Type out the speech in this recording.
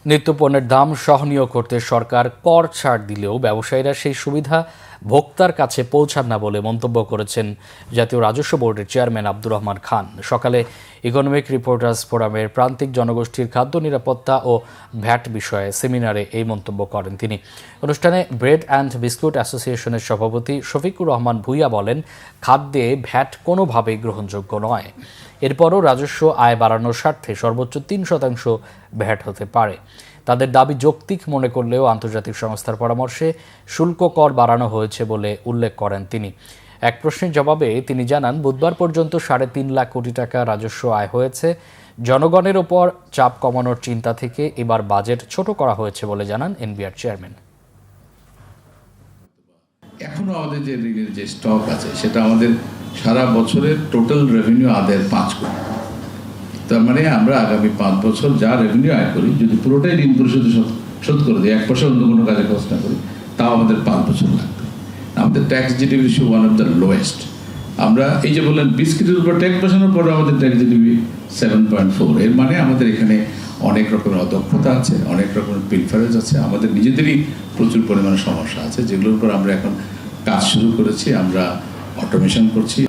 নিত্যপণ্যের দাম সহনীয় করতে সরকার কর ছাড় দিলেও ব্যবসায়ীরা সেই সুবিধা ভোক্তার কাছে পৌঁছান না বলে মন্তব্য করেছেন জাতীয় রাজস্ব বোর্ডের চেয়ারম্যান আব্দুর রহমান খান। সকালে ইকোনমিক রিপোর্টার্স ফোরামের প্রান্তিক জনগোষ্ঠীর খাদ্য নিরাপত্তা ও ভ্যাট বিষয়ে সেমিনারে এই মন্তব্য করেন তিনি। অনুষ্ঠানে ব্রেড অ্যান্ড বিস্কুট অ্যাসোসিয়েশনের সভাপতি শফিকুর রহমান ভূঁইয়া বলেন, খাদ্যে ভ্যাট কোনোভাবেই গ্রহণযোগ্য নয়। এরপরও রাজস্ব আয় বাড়ানোর স্বার্থে সর্বোচ্চ ৩% ভ্যাট হতে পারে। তাদের দাবি যৌক্তিক মনে করলেও আন্তর্জাতিক সংস্থার পরামর্শে শুল্ক কর বাড়ানো হয়েছে বলে উল্লেখ করেন তিনি। এক প্রশ্নের জবাবে তিনি জানান, বুধবার পর্যন্ত ৩.৫ লাখ কোটি টাকা রাজস্ব আয় হয়েছে। জনগণের ওপর চাপ কমানোর চিন্তা থেকে এবার বাজেট ছোট করা হয়েছে বলে জানান এনবিআর চেয়ারম্যান। এখনো আমাদের যে ঋণের যে স্টক আছে সেটা আমাদের সারা বছরের টোটাল রেভিনিউ আদায়ের ৫ কোটি। তার মানে আমরা আগামী ৫ বছর যা রেভিনিউ আয় করি, যদি পুরোটাই ঋণ পরিশোধ শোধ করে দিই, 1% অন্য কোনো কাজে খরচ না করি, তাও আমাদের 5 বছর লাগবে। আমাদের tax GDP ratio one of the lowest. আমরা এই যে বললেন বিস্কিটের উপর ট্যাক্স বসানোর পরে আমাদের ট্যাক্স জিডিপি 7.4। এর মানে আমাদের এখানে অনেক রকমের অদক্ষতা আছে, অনেক রকমের পিলফারেজ আছে, আমাদের নিজেদেরই প্রচুর পরিমাণে সমস্যা আছে, যেগুলোর উপর আমরা এখন কাজ শুরু করেছি। আমরা অটোমেশন করছি।